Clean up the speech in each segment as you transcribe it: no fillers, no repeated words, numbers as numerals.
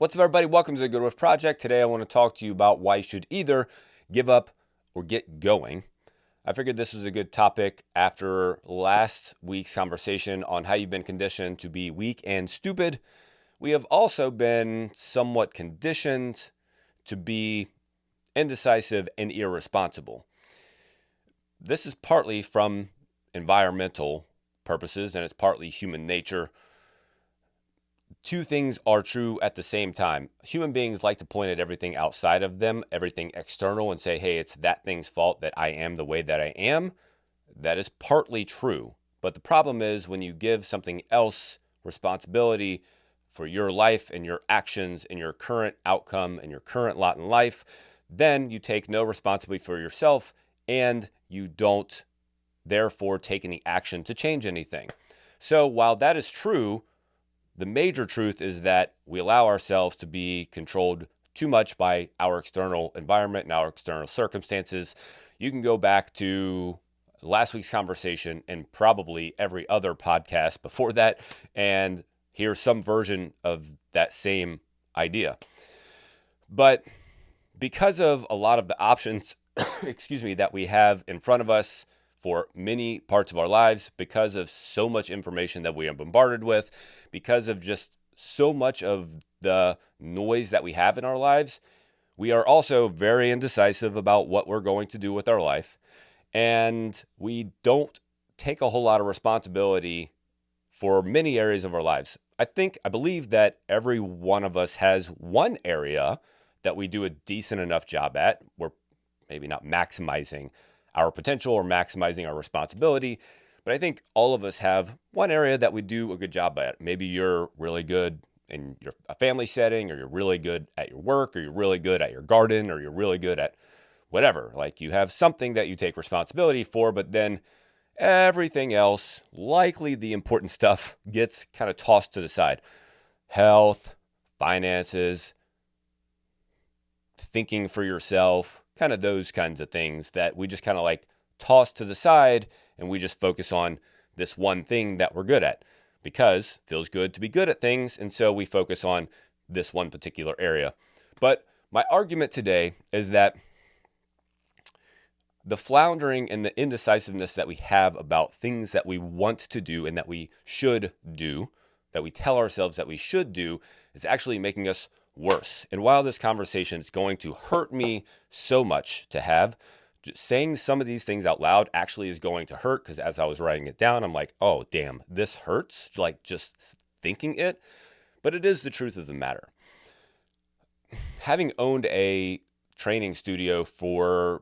What's up, everybody? Welcome to the Good With Project. Today I want to talk to you about why you should either give up or get going. I figured this was a good topic after last week's conversation on how you've been conditioned to be weak and stupid. We have also been somewhat conditioned to be indecisive and irresponsible. This is partly from environmental purposes, and it's partly human nature. Two things are true at the same time. Human beings like to point at everything outside of them, everything external, and say, hey, it's that thing's fault that I am the way that I am. That is partly true. But the problem is when you give something else responsibility for your life and your actions and your current outcome and your current lot in life, then you take no responsibility for yourself and you don't therefore take any action to change anything. So while that is true, the major truth is that we allow ourselves to be controlled too much by our external environment and our external circumstances. You can go back to last week's conversation and probably every other podcast before that and hear some version of that same idea. But because of a lot of the options, that we have in front of us for many parts of our lives, because of so much information that we are bombarded with, because of just so much of the noise that we have in our lives, we are also very indecisive about what we're going to do with our life. And we don't take a whole lot of responsibility for many areas of our lives. I believe that every one of us has one area that we do a decent enough job at. We're maybe not maximizing our potential or maximizing our responsibility. But I think all of us have one area that we do a good job at. Maybe you're really good in a family setting, or you're really good at your work, or you're really good at your garden, or you're really good at whatever. Like you have something that you take responsibility for, but then everything else, likely the important stuff, gets kind of tossed to the side. Health, finances, thinking for yourself, kind of those kinds of things that we just kind of like toss to the side, and we just focus on this one thing that we're good at because it feels good to be good at things. And so we focus on this one particular area. But my argument today is that the floundering and the indecisiveness that we have about things that we want to do and that we should do, that we tell ourselves that we should do, is actually making us worse. And while this conversation is going to hurt me so much to have, just saying some of these things out loud actually is going to hurt, because as I was writing it down, I'm like, oh, damn, this hurts, like just thinking it. But it is the truth of the matter. Having owned a training studio for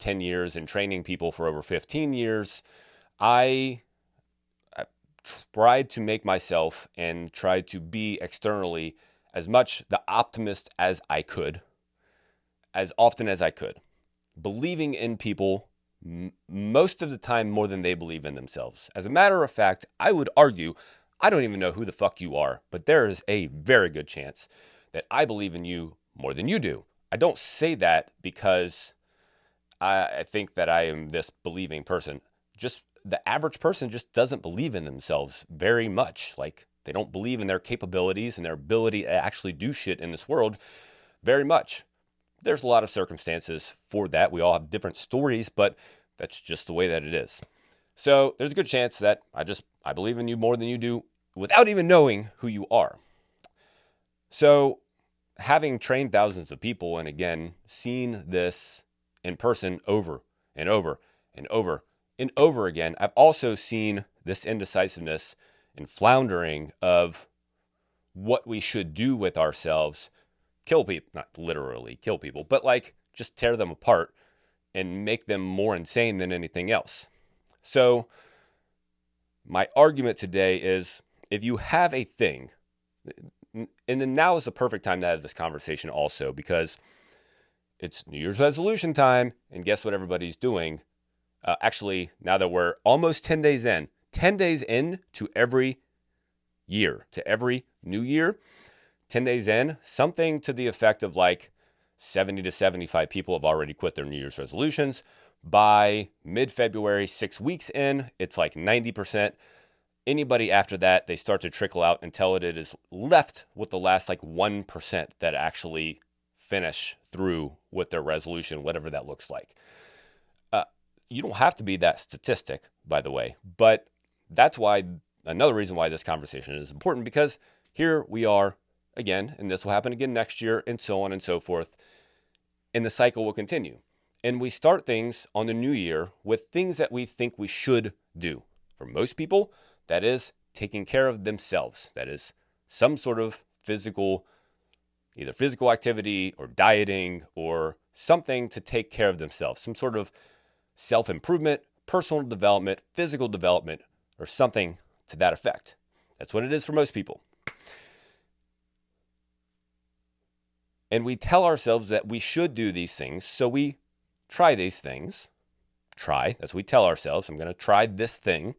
10 years and training people for over 15 years, I tried to make myself and tried to be externally as much the optimist as I could, as often as I could, believing in people most of the time more than they believe in themselves. As a matter of fact, I would argue, I don't even know who the fuck you are, but there is a very good chance that I believe in you more than you do. I don't say that because I think that I am this believing person. Just the average person just doesn't believe in themselves very much. Like, they don't believe in their capabilities and their ability to actually do shit in this world very much. There's a lot of circumstances for that. We all have different stories, but that's just the way that it is. So there's a good chance that I believe in you more than you do without even knowing who you are. So having trained thousands of people, and again, seen this in person over and over and over and over again, I've also seen this indecisiveness and floundering of what we should do with ourselves kill people, not literally kill people, but like just tear them apart and make them more insane than anything else. So my argument today is, if you have a thing, and then now is the perfect time to have this conversation also, because it's New Year's resolution time, and guess what everybody's doing? Actually, now that we're almost 10 days in to every year, to every new year, 10 days in, something to the effect of like 70 to 75 people have already quit their New Year's resolutions. By mid-February, 6 weeks in, it's like 90%. Anybody after that, they start to trickle out until it is left with the last like 1% that actually finish through with their resolution, whatever that looks like. You don't have to be that statistic, by the way, but that's why another reason why this conversation is important, because here we are again, and this will happen again next year, and so on and so forth, and the cycle will continue. And we start things on the new year with things that we think we should do. For most people, that is taking care of themselves. That is some sort of either physical activity or dieting or something to take care of themselves, some sort of self-improvement, personal development, physical development, or something to that effect. That's what it is for most people. And we tell ourselves that we should do these things, so we try these things. That's what we tell ourselves. I'm going to try this thing.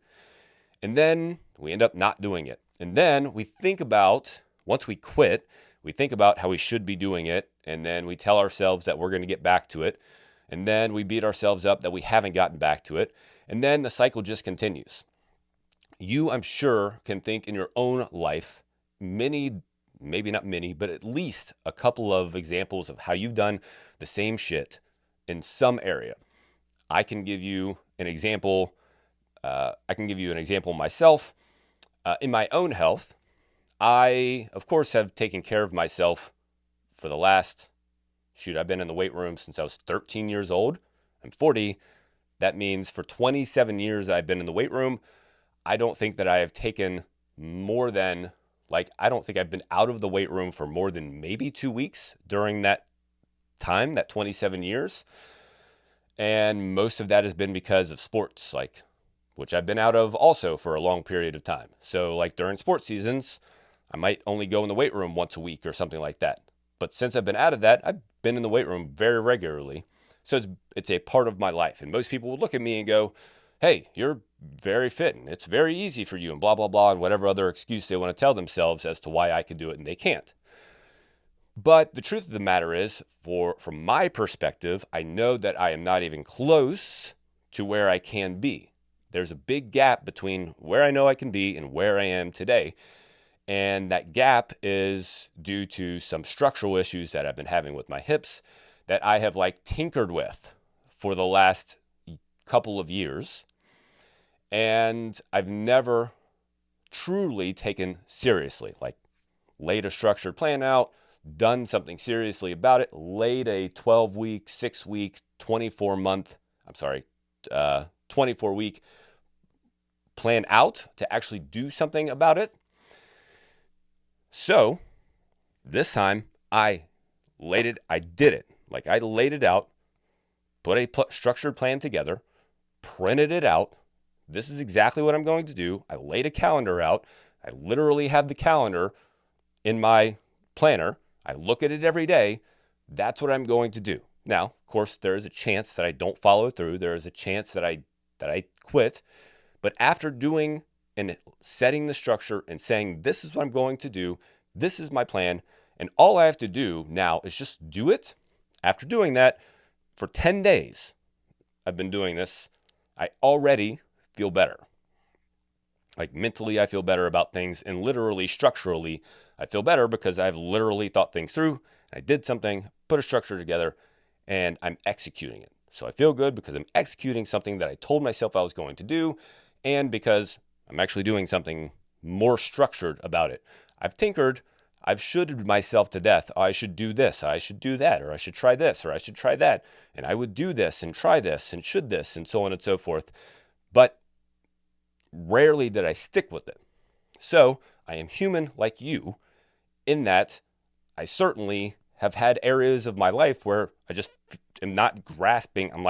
And then we end up not doing it. And then we think about, once we quit, we think about how we should be doing it. And then we tell ourselves that we're going to get back to it. And then we beat ourselves up that we haven't gotten back to it. And then the cycle just continues. You, I'm sure, can think in your own life maybe not many, but at least a couple of examples of how you've done the same shit in some area. I can give you an example. Myself. In my own health, I, of course, have taken care of myself for the last, I've been in the weight room since I was 13 years old. I'm 40. That means for 27 years I've been in the weight room. I don't think that I have taken more than, I don't think I've been out of the weight room for more than maybe 2 weeks during that time, that 27 years. And most of that has been because of sports, which I've been out of also for a long period of time. So during sports seasons, I might only go in the weight room once a week or something like that. But since I've been out of that, I've been in the weight room very regularly. So it's a part of my life. And most people will look at me and go, hey, you're very fit and it's very easy for you and blah, blah, blah, and whatever other excuse they want to tell themselves as to why I can do it and they can't. But the truth of the matter is, from my perspective, I know that I am not even close to where I can be. There's a big gap between where I know I can be and where I am today. And that gap is due to some structural issues that I've been having with my hips that I have tinkered with for the last couple of years. And I've never truly taken seriously, laid a structured plan out, done something seriously about it, laid a 12-week, 6-week, 24-week plan out to actually do something about it. So this time I did it. I laid it out, put a structured plan together, printed it out. This is exactly what I'm going to do. I laid a calendar out. I literally have the calendar in my planner. I look at it every day. That's what I'm going to do. Now, of course, there is a chance that I don't follow through. There is a chance that I quit. But after doing and setting the structure and saying, this is what I'm going to do, this is my plan, and all I have to do now is just do it. After doing that, for 10 days, I've been doing this, I already feel better. Mentally, I feel better about things, and literally, structurally, I feel better because I've literally thought things through. I did something, put a structure together, and I'm executing it. So I feel good because I'm executing something that I told myself I was going to do, and because I'm actually doing something more structured about it. I've tinkered. I've shoulded myself to death. I should do this. I should do that. Or I should try this. Or I should try that. And I would do this and try this and should this and so on and so forth. But rarely did I stick with it. So I am human like you in that I certainly have had areas of my life where I just am not grasping. I'm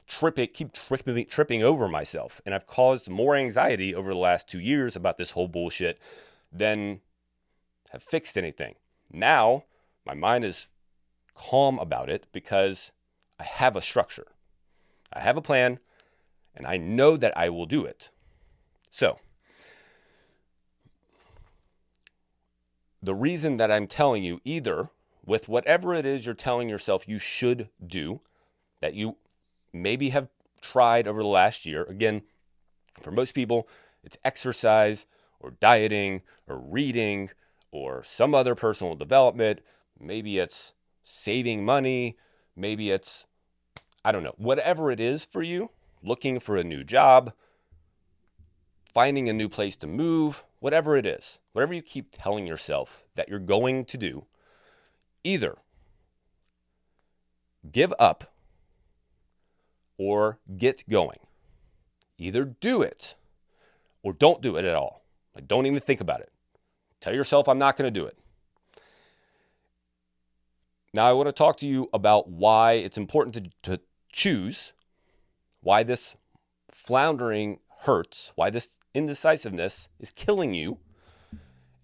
tripping over myself. And I've caused more anxiety over the last 2 years about this whole bullshit than have fixed anything. Now, my mind is calm about it because I have a structure. I have a plan, and I know that I will do it. So, the reason that I'm telling you, either with whatever it is you're telling yourself you should do, that you maybe have tried over the last year, again, for most people, it's exercise or dieting or reading or some other personal development. Maybe it's saving money. Maybe it's, I don't know, whatever it is for you, looking for a new job, finding a new place to move, whatever it is, whatever you keep telling yourself that you're going to do, either give up or get going. Either do it or don't do it at all. Like, don't even think about it. Tell yourself, I'm not going to do it. Now, I want to talk to you about why it's important to choose, why this floundering hurts, why this indecisiveness is killing you.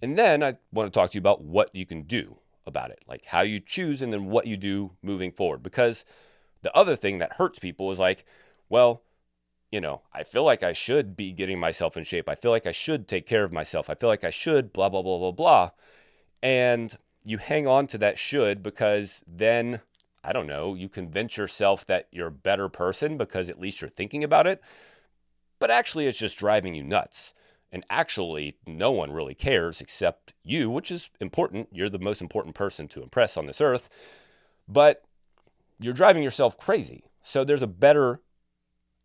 And then I want to talk to you about what you can do about it, like how you choose and then what you do moving forward. Because the other thing that hurts people is like, well, I feel like I should be getting myself in shape. I feel like I should take care of myself. I feel like I should blah, blah, blah, blah, blah. And you hang on to that should because then, I don't know, you convince yourself that you're a better person because at least you're thinking about it. But actually, it's just driving you nuts. And actually, no one really cares except you, which is important. You're the most important person to impress on this earth. But you're driving yourself crazy. So there's a better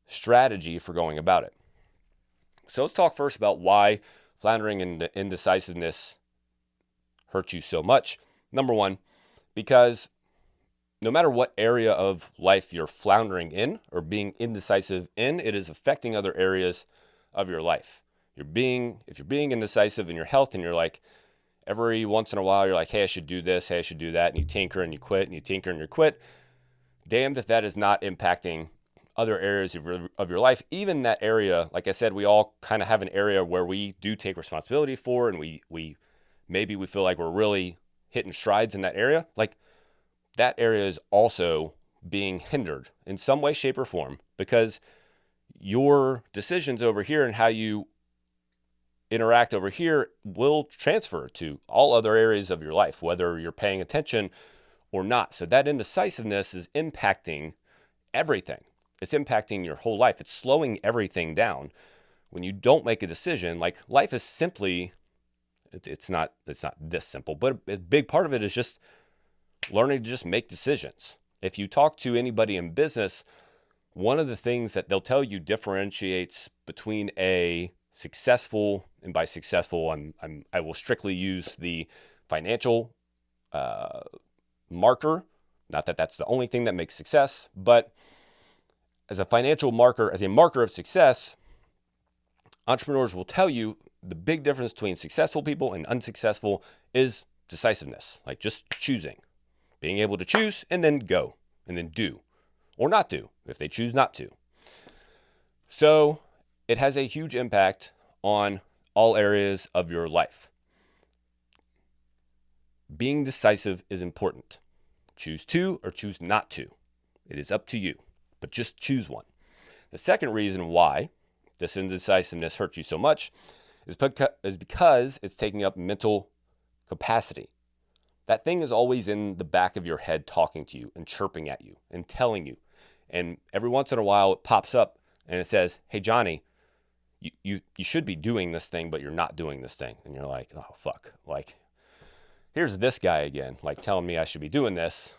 strategy for going about it. So let's talk first about why floundering and indecisiveness hurt you so much. Number one, because no matter what area of life you're floundering in or being indecisive in, it is affecting other areas of your life. If you're being indecisive in your health and you're like, every once in a while, you're like, hey, I should do this, hey, I should do that, and you tinker and you quit, and you tinker and you quit, damned if that is not impacting other areas of your life. Even that area, like I said, we all kind of have an area where we do take responsibility for, and we maybe we feel like we're really hitting strides in that area. Like, that area is also being hindered in some way, shape, or form because your decisions over here and how you interact over here will transfer to all other areas of your life, whether you're paying attention or not. So that indecisiveness is impacting everything. It's impacting your whole life. It's slowing everything down. When you don't make a decision, like, life is simply, it's not this simple, but a big part of it is just learning to just make decisions. If you talk to anybody in business, one of the things that they'll tell you differentiates between a successful, and by successful, I will strictly use the financial marker. Not that that's the only thing that makes success, but as a financial marker, as a marker of success, entrepreneurs will tell you the big difference between successful people and unsuccessful is decisiveness, like just choosing. Being able to choose and then go and then do or not do if they choose not to. So it has a huge impact on all areas of your life. Being decisive is important. Choose to or choose not to. It is up to you, but just choose one. The second reason why this indecisiveness hurts you so much is because it's taking up mental capacity. That thing is always in the back of your head talking to you and chirping at you and telling you. And every once in a while it pops up and it says, hey, Johnny, you should be doing this thing, but you're not doing this thing. And you're like, oh, fuck. Like, here's this guy again, like telling me I should be doing this.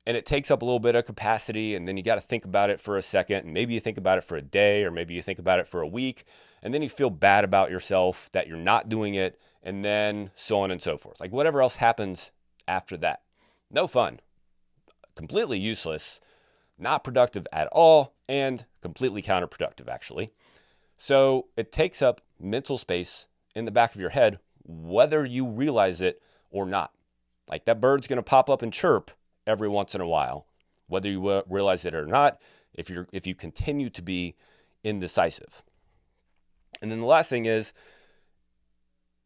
And it takes up a little bit of capacity, and then you got to think about it for a second, and maybe you think about it for a day, or maybe you think about it for a week, and then you feel bad about yourself that you're not doing it, and then so on and so forth. Like, whatever else happens after that. No fun. Completely useless, not productive at all, and completely counterproductive, actually. So it takes up mental space in the back of your head, whether you realize it or not. Like, that bird's going to pop up and chirp every once in a while, whether you realize it or not, if you continue to be indecisive. And then the last thing is,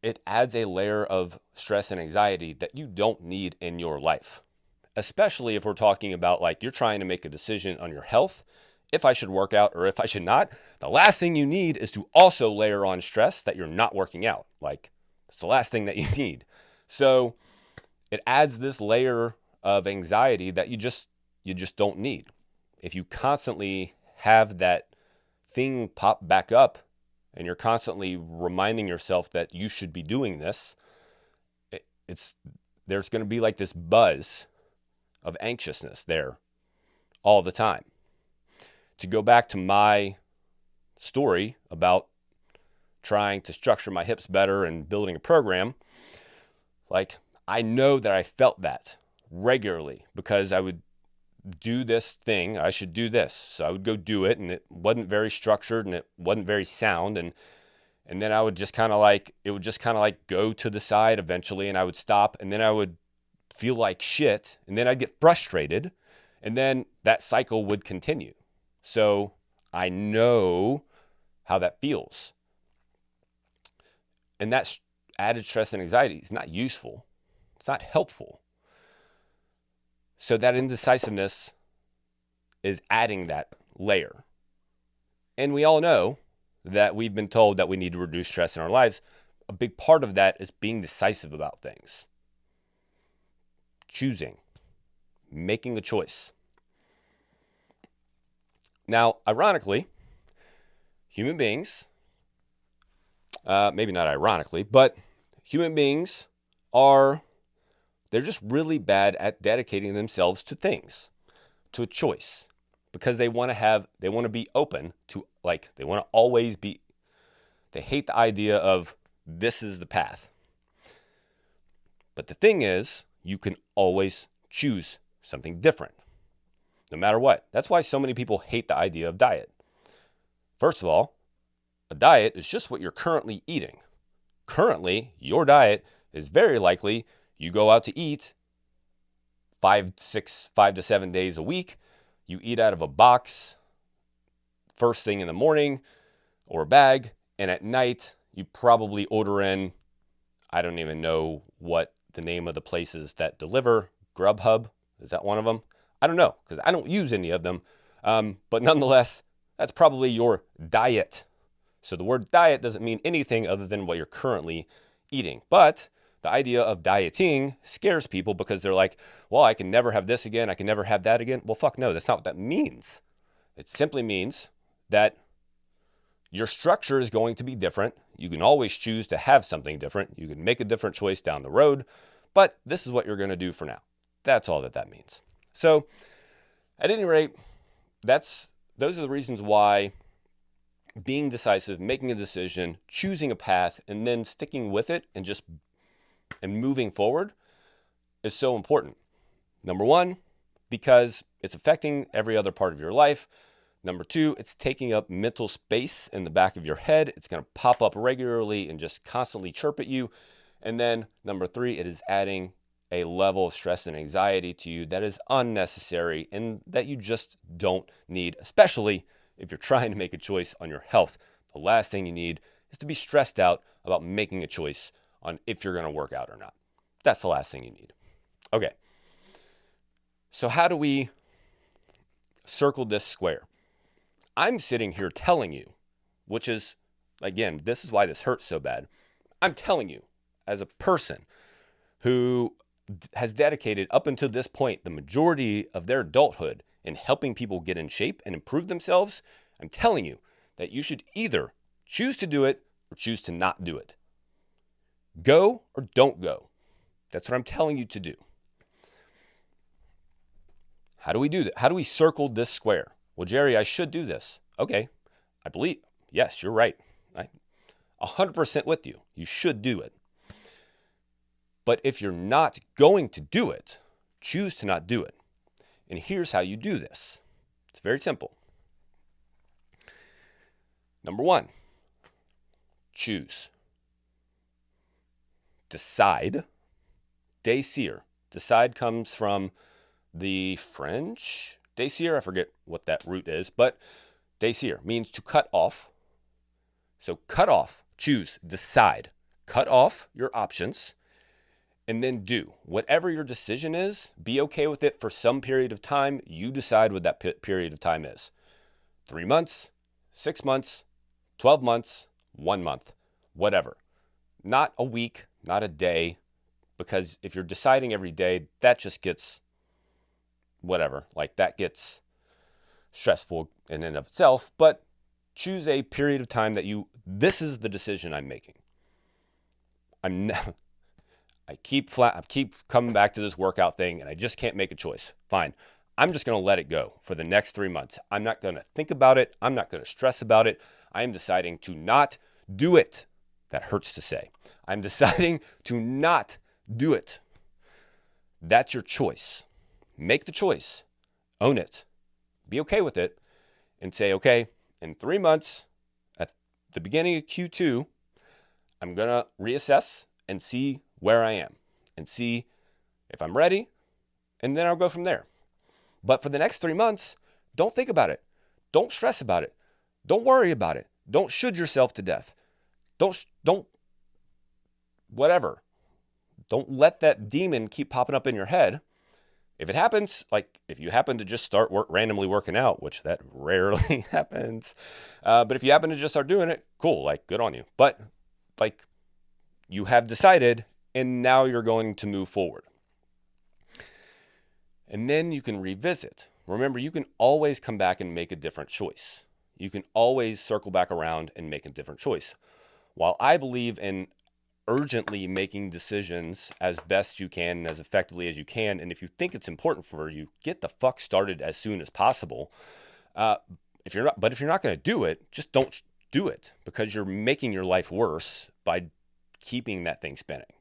it adds a layer of stress and anxiety that you don't need in your life, especially if we're talking about, like, you're trying to make a decision on your health, if I should work out or if I should not. The last thing you need is to also layer on stress that you're not working out. Like, it's the last thing that you need. So it adds this layer of anxiety that you just don't need. If you constantly have that thing pop back up and you're constantly reminding yourself that you should be doing this, there's going to be like this buzz of anxiousness there all the time. To go back to my story about trying to structure my hips better and building a program, like I know that I felt that regularly because I would do this thing, I should do this. So I would go do it, and it wasn't very structured and it wasn't very sound, and then I would just kind of like, it would just kind of like go to the side eventually, and I would stop, and then I would feel like shit, and then I'd get frustrated, and then that cycle would continue. So I know how that feels. And that added stress and anxiety is not useful. It's not helpful. So that indecisiveness is adding that layer. And we all know that we've been told that we need to reduce stress in our lives. A big part of that is being decisive about things. Choosing. Making a choice. Now, ironically, human beings, maybe not ironically, but human beings they're just really bad at dedicating themselves to things, to a choice, because they want to be open to, like, they want to always be, they hate the idea of this is the path. But the thing is, you can always choose something different, no matter what. That's why so many people hate the idea of diet. First of all, a diet is just what you're currently eating. Currently, your diet is very likely you go out to eat 5 to 7 days a week. You eat out of a box first thing in the morning or a bag, and at night you probably order in, I don't even know what the name of the places that deliver. Grubhub, is that one of them? I don't know, because I don't use any of them. But nonetheless, that's probably your diet. So the word diet doesn't mean anything other than what you're currently eating. But the idea of dieting scares people because they're like, well, I can never have this again. I can never have that again. Well, fuck no, that's not what that means. It simply means that your structure is going to be different. You can always choose to have something different. You can make a different choice down the road, but this is what you're going to do for now. That's all that means. So at any rate, those are the reasons why being decisive, making a decision, choosing a path, and then sticking with it and moving forward is so important. Number one, because it's affecting every other part of your life. Number two, it's taking up mental space in the back of your head. It's going to pop up regularly and just constantly chirp at you. And then number three, it is adding a level of stress and anxiety to you that is unnecessary and that you just don't need, especially if you're trying to make a choice on your health. The last thing you need is to be stressed out about making a choice on if you're going to work out or not. That's the last thing you need. Okay. So how do we circle this square? I'm sitting here telling you, which is, again, this is why this hurts so bad. I'm telling you, as a person who has dedicated up until this point the majority of their adulthood in helping people get in shape and improve themselves, I'm telling you that you should either choose to do it or choose to not do it. Go or don't go. That's what I'm telling you to do. How do we do that? How do we circle this square? Well, Jerry, I should do this. Okay, I believe, yes, you're right. I'm 100% with you. You should do it. But if you're not going to do it, choose to not do it. And here's how you do this. It's very simple. Number one, choose. Decide. Désir. Decide comes from the French. Désir, I forget what that root is, but désir means to cut off. So cut off, choose, decide. Cut off your options and then do. Whatever your decision is, be okay with it for some period of time. You decide what that period of time is. 3 months, 6 months, 12 months, 1 month, whatever. Not a week, not a day, because if you're deciding every day, that just gets whatever, like that gets stressful in and of itself. But choose a period of time that this is the decision I'm making. I keep coming back to this workout thing and I just can't make a choice. Fine. I'm just going to let it go for the next 3 months. I'm not going to think about it. I'm not going to stress about it. I am deciding to not do it. That hurts to say. I'm deciding to not do it. That's your choice. Make the choice. Own it. Be okay with it and say, okay, in 3 months, at the beginning of Q2, I'm going to reassess and see where I am and see if I'm ready, and then I'll go from there. But for the next 3 months, don't think about it. Don't stress about it. Don't worry about it. Don't should yourself to death. Don't, whatever. Don't let that demon keep popping up in your head. If it happens, like if you happen to just start randomly working out, which that rarely happens, but if you happen to just start doing it, cool, like good on you. But like you have decided and now you're going to move forward. And then you can revisit. Remember, you can always come back and make a different choice. You can always circle back around and make a different choice. While I believe in urgently making decisions as best you can and as effectively as you can, and if you think it's important for you, get the fuck started as soon as possible. If you're not going to do it, just don't do it, because you're making your life worse by keeping that thing spinning.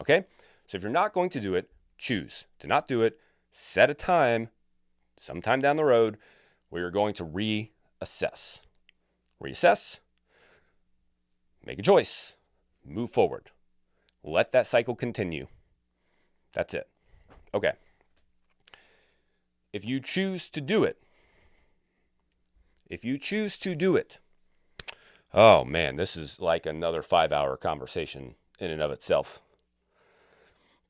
Okay? So if you're not going to do it, choose to not do it. Set a time, sometime down the road, where you're going to reassess. Reassess, make a choice, move forward. Let that cycle continue. That's it. Okay. If you choose to do it, oh man, this is like another 5-hour conversation in and of itself.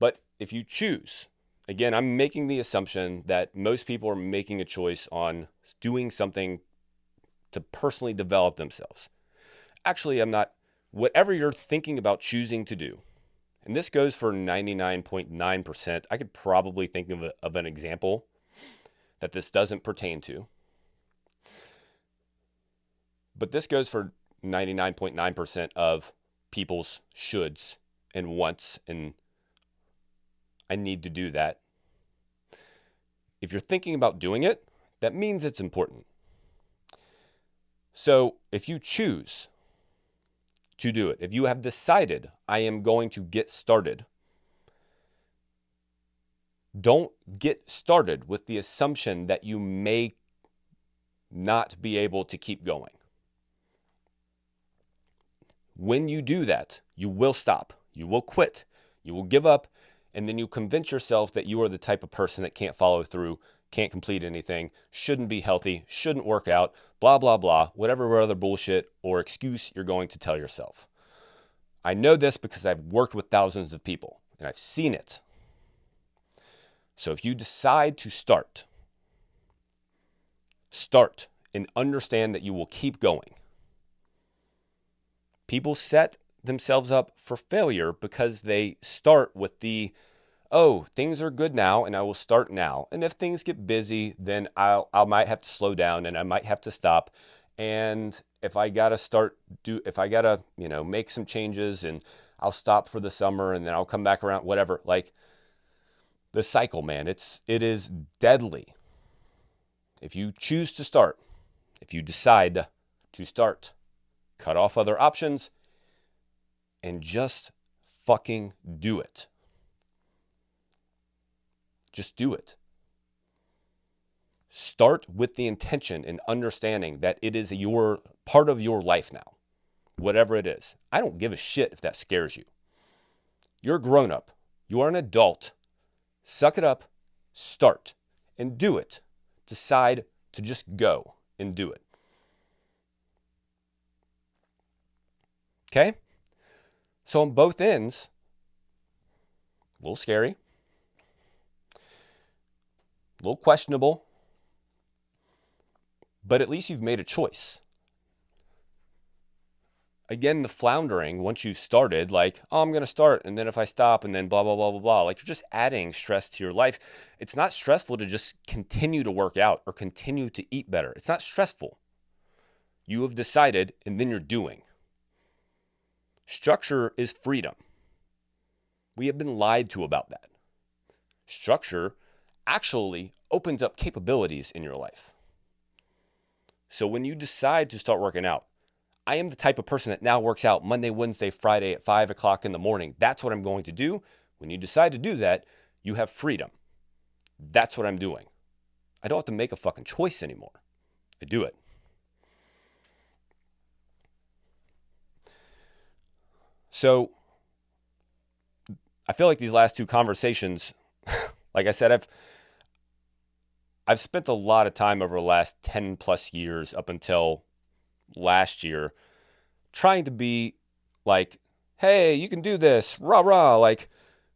But if you choose, again, I'm making the assumption that most people are making a choice on doing something to personally develop themselves. Actually, I'm not. Whatever you're thinking about choosing to do, and this goes for 99.9%, I could probably think of an example that this doesn't pertain to. But this goes for 99.9% of people's shoulds and wants, and I need to do that. If you're thinking about doing it, that means it's important. So if you choose to do it, if you have decided I am going to get started, don't get started with the assumption that you may not be able to keep going. When you do that, you will stop, you will quit, you will give up, and then you convince yourself that you are the type of person that can't follow through, can't complete anything, shouldn't be healthy, shouldn't work out, blah, blah, blah, whatever other bullshit or excuse you're going to tell yourself. I know this because I've worked with thousands of people and I've seen it. So if you decide to start and understand that you will keep going. People set themselves up for failure because they start with the, oh, things are good now and I will start now. And if things get busy, then I might have to slow down and I might have to stop. And if I gotta make some changes, and I'll stop for the summer and then I'll come back around, whatever. Like the cycle, man, it is deadly. If you choose to start, if you decide to start, cut off other options and just fucking do it. Just do it. Start with the intention and understanding that it is your part of your life now, whatever it is. I don't give a shit if that scares you. You're a grown up. You are an adult. Suck it up, start, and do it. Decide to just go and do it. Okay? So on both ends, a little scary, a little questionable, but at least you've made a choice. Again, the floundering, once you've started, like, oh, I'm going to start, and then if I stop, and then blah, blah, blah, blah, blah, like you're just adding stress to your life. It's not stressful to just continue to work out or continue to eat better. It's not stressful. You have decided, and then you're doing. Structure is freedom. We have been lied to about that. Structure actually opens up capabilities in your life. So when you decide to start working out, I am the type of person that now works out Monday, Wednesday, Friday at 5 o'clock in the morning. That's what I'm going to do. When you decide to do that, you have freedom. That's what I'm doing. I don't have to make a fucking choice anymore. I do it. So I feel like these last two conversations, like I said, I've spent a lot of time over the last 10 plus years up until last year trying to be like, hey, you can do this, rah, rah, like,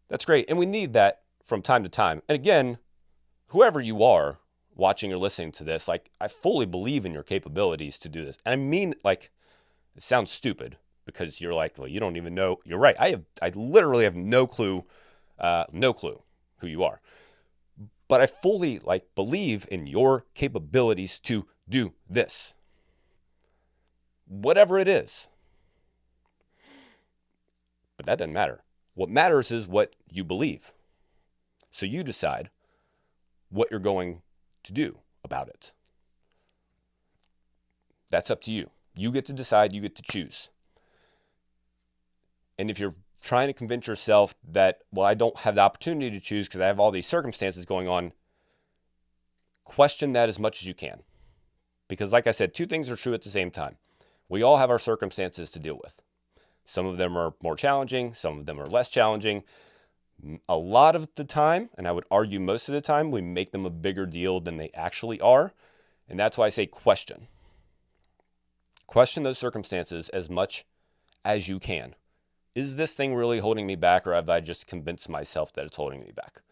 that's great. And we need that from time to time. And again, whoever you are watching or listening to this, like, I fully believe in your capabilities to do this. And I mean, like, it sounds stupid because you're like, well, you don't even know. You're right. I literally have no clue who you are. But I fully believe in your capabilities to do this. Whatever it is. But that doesn't matter. What matters is what you believe. So you decide what you're going to do about it. That's up to you. You get to decide, you get to choose. And if you're trying to convince yourself that, well, I don't have the opportunity to choose because I have all these circumstances going on, question that as much as you can. Because like I said, two things are true at the same time. We all have our circumstances to deal with. Some of them are more challenging, some of them are less challenging. A lot of the time, and I would argue most of the time, we make them a bigger deal than they actually are. And that's why I say question. Question those circumstances as much as you can. Is this thing really holding me back, or have I just convinced myself that it's holding me back?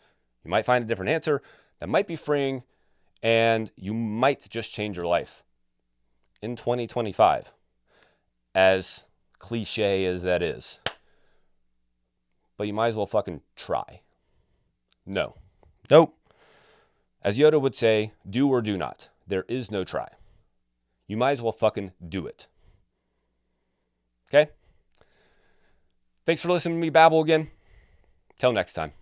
You might find a different answer that might be freeing, and you might just change your life in 2025, as cliche as that is. But you might as well fucking try. Nope. As Yoda would say, do or do not. There is no try. You might as well fucking do it. Okay? Thanks for listening to me babble again. Till next time.